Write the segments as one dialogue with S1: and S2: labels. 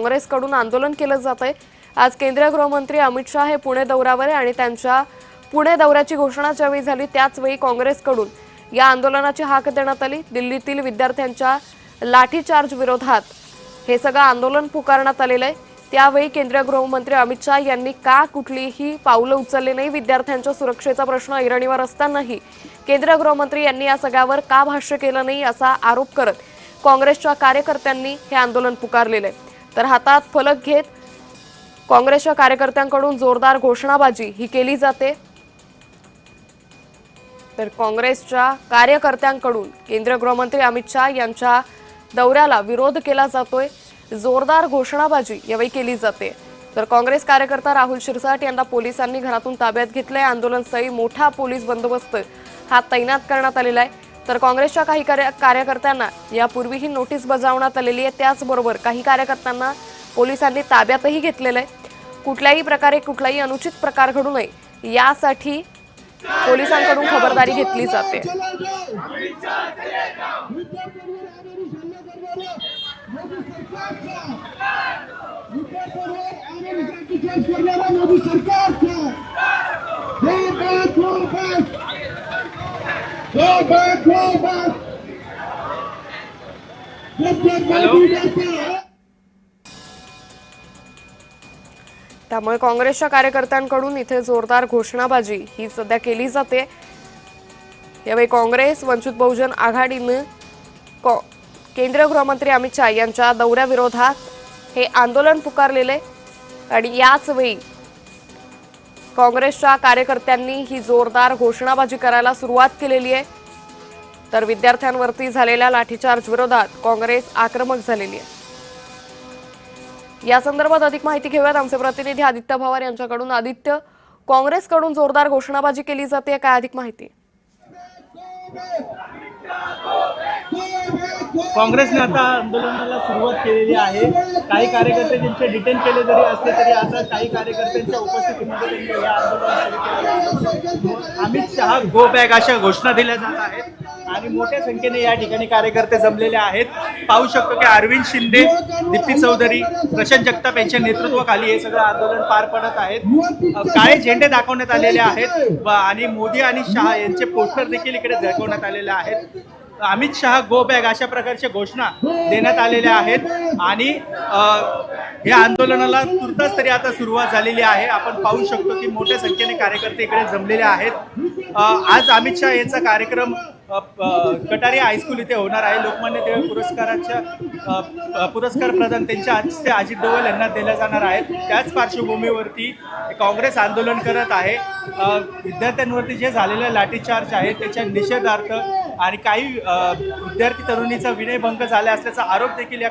S1: काँग्रेसकडून आंदोलन केलं जात आहे। आज केंद्रीय गृहमंत्री अमित शाह हे पुणे दौऱ्यावर आहे आणि त्यांच्या पुणे दौऱ्याची घोषणा ज्यावेळी झाली त्याचवेळी काँग्रेसकडून या आंदोलनाची हाक देण्यात आली। दिल्लीतील विद्यार्थ्यांच्या लाठीचार्ज विरोधात हे सगळं आंदोलन पुकारण्यात आलेलं आहे। त्यावेळी केंद्रीय गृहमंत्री अमित शाह यांनी का कुठलीही पावलं उचलली नाही, विद्यार्थ्यांच्या सुरक्षेचा प्रश्न ऐरणीवर असतानाही केंद्रीय गृहमंत्री यांनी या सगळ्यावर का भाष्य केलं नाही असा आरोप करत काँग्रेसच्या कार्यकर्त्यांनी हे आंदोलन पुकारलेलं आहे। तर हातात फलक घेत काँग्रेसच्या कार्यकर्त्यांकडून जोरदार घोषणाबाजी ही केली जाते। तर काँग्रेसच्या कार्यकर्त्यांकडून केंद्रीय गृहमंत्री अमित शाह यांच्या दौऱ्याला विरोध केला जातोय, जोरदार घोषणाबाजी यावेळी केली जाते। तर काँग्रेस कार्यकर्ता राहुल शिरसाट यांना पोलिसांनी घरातून ताब्यात घेतलंय। आंदोलनस्थळी मोठा पोलीस बंदोबस्त हा तैनात करण्यात आलेला आहे। तर काँग्रेसच्या काही कार्यकर्त्यांना यापूर्वीही नोटीस बजावण्यात आलेली आहे। त्याचबरोबर काही कार्यकर्त्यांना पोलिसांनी ताब्यातही घेतलेलं आहे। कुठल्याही प्रकारे कुठलाही अनुचित प्रकार घडू नये यासाठी पोलिसांकडून खबरदारी घेतली जाते। त्यामुळे काँग्रेसच्या कार्यकर्त्यांकडून इथे जोरदार घोषणाबाजी ही सध्या केली जाते। यावेळी काँग्रेस वंचित बहुजन आघाडीने केंद्रीय गृहमंत्री अमित शाह यांच्या दौऱ्याविरोधात हे आंदोलन पुकारलेले आणि याच वेळी काँग्रेसच्या कार्यकर्त्यांनी ही जोरदार घोषणाबाजी करायला सुरुवात केलेली आहे। तर विद्यार्थ्यांवरती झालेल्या लाठीचार्ज विरोधात काँग्रेस आक्रमक झालेली आहे। या संदर्भात अधिक माहिती घेऊयात आमचे प्रतिनिधी आदित्य पवार यांच्याकडून। आदित्य, काँग्रेसकडून जोरदार घोषणाबाजी केली जाते, काय अधिक माहिती?
S2: काँग्रेसने आता आंदोलनाला सुरुवात केलेली आहे। काही कार्यकर्ते ज्यांचे डिटेन केले जरी असले तरी आता काही कार्यकर्त्यांच्या उपस्थितीमध्ये त्यांनी या आंदोलन सुरू केले आहे। अमित शाह गो बॅक अशा घोषणा दिल्या जात आहेत आणि मोठ्या संख्येने या ठिकाणी कार्यकर्ते जमलेले आहेत। पाहू शकतो की अरविंद शिंदे, दीप्ती चौधरी, प्रशांत जगताप यांच्या नेतृत्वाखाली हे सगळं आंदोलन पार पडत आहेत। काळे झेंडे दाखवण्यात आलेले आहेत आणि मोदी आणि शाह यांचे पोस्टर देखील इकडे दाखवण्यात आलेले आहेत। अमित शाह गो बॅक अशा प्रकारच्या घोषणा देण्यात आलेल्या आहेत आणि या आंदोलनाला तुर्तास तरी आता सुरुवात झालेली आहे। आपण पाहू शकतो की मोठ्या संख्येने कार्यकर्ते इकडे जमलेले आहेत। आज अमित शाह यांचा कार्यक्रम कटारिया हायस्कूल इथे होणार आहे। लोकमान्य टिळक पुरस्कार प्रदान त्यांच्या हस्ते अजित डोवाल यांना दिला जाणार आहे। त्याच पार्श्वभूमीवरती काँग्रेस आंदोलन करत आहे। विद्यार्थ्यांवरती जे झालेले लाठीचार्ज आहे त्याच्या निषेधार्थ आणि काही विद्यार्थी तरुणीचा विनयभंग झाला असल्याचा आरोप देखील या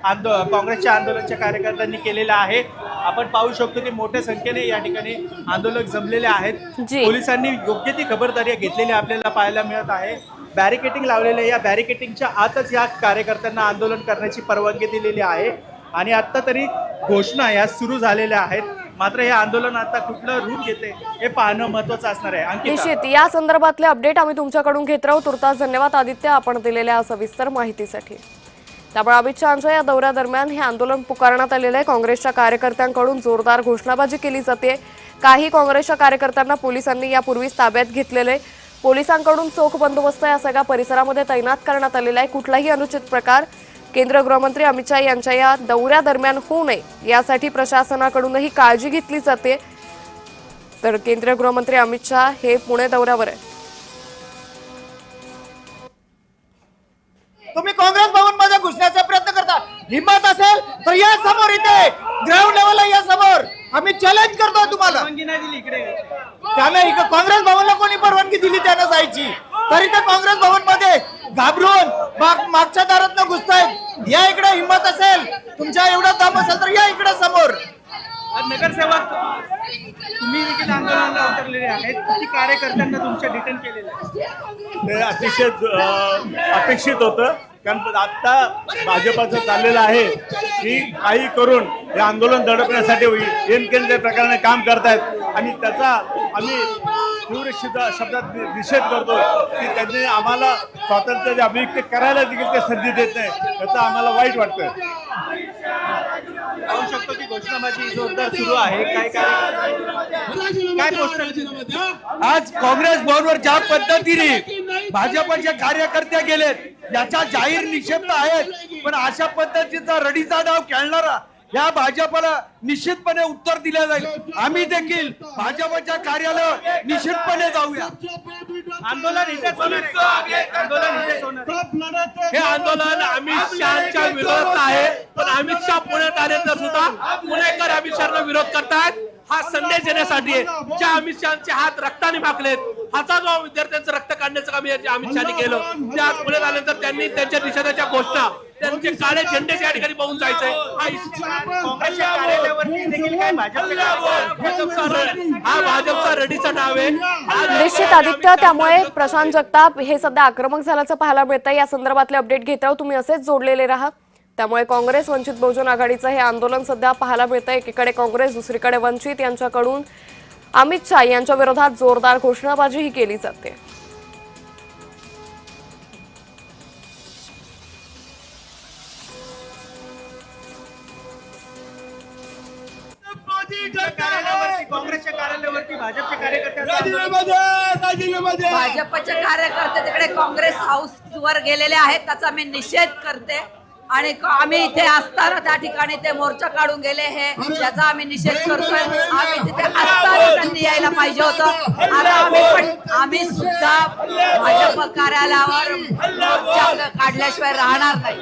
S2: काँग्रेसच्या आंदोलनाच्या कार्यकर्त्यांनी केलेला आहे। आपण पाहू शकतो की मोठ्या संख्येने या ठिकाणी आंदोलक जमलेले आहेत। पोलिसांनी योग्य ती खबरदारी घेतलेली आपल्याला पाहायला मिळत आहे। बॅरिकेटिंग लावलेले, या बॅरिकेटिंगच्या आतच या कार्यकर्त्यांना आंदोलन करण्याची परवानगी दिलेली आहे आणि आता तरी घोषणा या सुरू झालेल्या आहेत। मात्र हे आंदोलन आता कुठलं रूप घेते हे पाहणं महत्त्वाचं असणार आहे।
S1: निश्चित या संदर्भातले अपडेट आम्ही तुमच्याकडून घेत राहू। तुर्तास धन्यवाद आदित्य, आपण दिलेल्या सविस्तर माहितीसाठी। त्यामुळे अमित शहांच्या या दौऱ्यादरम्यान हे आंदोलन पुकारण्यात आलेलं आहे। काँग्रेसच्या कार्यकर्त्यांकडून जोरदार घोषणाबाजी केली जाते। काही काँग्रेसच्या कार्यकर्त्यांना पोलिसांनी यापूर्वीच ताब्यात घेतलेले, पोलिसांकडून चोख बंदोबस्त या सगळ्या परिसरामध्ये तैनात करण्यात आलेला आहे। कुठलाही अनुचित प्रकार केंद्रीय गृहमंत्री अमित शाह यांच्या या दौऱ्यादरम्यान होऊ नये यासाठी प्रशासनाकडूनही काळजी घेतली जाते। तर केंद्रीय गृहमंत्री अमित शाह हे पुणे दौऱ्यावर आहे।
S3: तुम्ही काँग्रेस भवन मध्ये घुसण्याचा प्रयत्न करता, हिम्मत असेल तर या समोर, इथे ग्राउंड लेवलला या समोर आम्ही चॅलेंज करतो तुम्हाला। त्याने काँग्रेस भवनला कोणी परवानगी दिली त्यानं जायची, तरी ते काँग्रेस भवन मध्ये घाबरून मागच्या दारातनं घुसतायत। या इकडे हिम्मत असेल, तुमच्या एवढा दम असेल तर या इकडे समोर।
S2: नगरसेवक तुम्ही देखील आंदोलनाला उतरलेले आहेत, किती कार्यकर्त्यांना तुमच्या डिटेन केलेलं आहे?
S4: अतिशय अपेक्षित होतं, कारण आता भाजपाचं चाललेलं आहे की काही करून हे आंदोलन दडपण्यासाठी एनकेंद्र प्रकाराने काम करतायत आणि त्याचा आम्ही तीव्र शब्दात निषेध करतो की त्यांनी आम्हाला स्वातंत्र्याची अभिव्यक्ती करायला देखील ते संधी देत नाही, त्याचं आम्हाला वाईट वाटतं।
S2: घोषणाबाजी जोरदार सुरू आहे. काय पोस्टर
S3: आज काँग्रेस भवनवर ज्या पद्धतीने भाजपचे कार्यकर्ते गेलेत याचा जाहीर निषेध आहे, पण अशा पद्धतीचा रडीचा डाव खेळणारा या भाजपला निश्चितपणे उत्तर दिले जाईल. आम्ही देखील भाजपच्या कार्यालयावर निश्चितपणे जाऊया.
S2: आंदोलन इथेच होणार आहे. आंदोलन इथेच होणार आहे.
S5: हे आंदोलन अमित शहाच्या विरोधात आहे, पण अमित शहा पुण्यात आल्यानंतर सुद्धा पुणेकर अमित शहाला विरोध करतायत. हा संदेश देण्यासाठी आहे. ज्या अमित शहाचे हात रक्ताने माखलेत, हाचा जो विद्यार्थ्यांचं रक्त काढण्याचं काम या अमित शहाने केलं, त्या आज पुण्यात आल्यानंतर त्यांनी त्यांच्या निषेधाच्या घोषणा, त्यांचे काळे झेंडे या ठिकाणी पाहून जायचंय.
S2: काँग्रेसच्या कार्यालयावरती देखील काय
S5: हा भाजपचा रडीचा डाव आहे.
S1: निश्चित आदित्य, त्यामुळे प्रशांत जगताप हे सध्या आक्रमक झाल्याचं पाहायला मिळतं. या संदर्भातले अपडेट घेत राहू, तुम्ही असेच जोडलेले राहा. त्यामुळे काँग्रेस वंचित बहुजन आघाडीचं हे आंदोलन सध्या पाहायला मिळतं. एकीकडे काँग्रेस, दुसरीकडे वंचित यांच्याकडून अमित शहा यांच्या विरोधात जोरदार घोषणाबाजीही केली जाते.
S2: काँग्रेसच्या कार्यालयावरती भाजपच्या कार्यकर्ते
S6: भाजपचे कार्यकर्ते तिकडे काँग्रेस हाऊस वर गेलेले आहेत, त्याचा मी निषेध करते. आणि आम्ही इथे असताना त्या ठिकाणी ते मोर्चा काढून गेले, हे त्याचा आम्ही निषेध करतोय. आम्ही तिथे असताना त्यांनी यायला पाहिजे होतं. आता आम्ही सुद्धा भाजप कार्यालयावर मोर्चा काढल्याशिवाय राहणार नाही.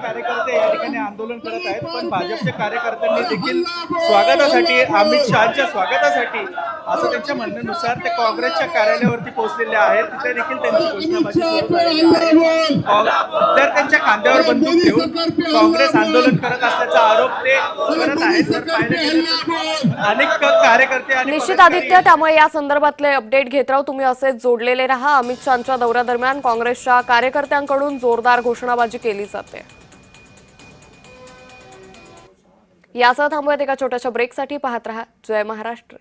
S2: कार्यकर्ते या ठिकाणी आंदोलन करत आहेत, पण भाजपच्या कार्यकर्त्यांनी देखील स्वागतासाठी, अमित शहाच्या स्वागतासाठी असं त्यांच्या म्हणण्यानुसार ते काँग्रेसच्या कार्यालयावरती पोहोचलेले आहेत. तिथे देखील त्यांची घोषणाबाजी सुरू झालेली आहे. विद्यार्थ्यांच्या खांद्यावर बंदूक ठेवून काँग्रेस आंदोलन करत असल्याचा आरोप ते करत आहेत. जर पाहिलं गेलं तर अनेक कार्यकर्ते आणि
S1: निश्चित आदित्य, त्यामुळे या संदर्भातले अपडेट घेत राहू, तुम्ही असेच जोडलेले राहा. अमित शहाच्या दौऱ्यादरम्यान काँग्रेसच्या कार्यकर्त्यांकडून जोरदार घोषणाबाजी केली जाते. यासह थांबूयात एका छोट्याशा ब्रेकसाठी. पाहत रहा जय महाराष्ट्र.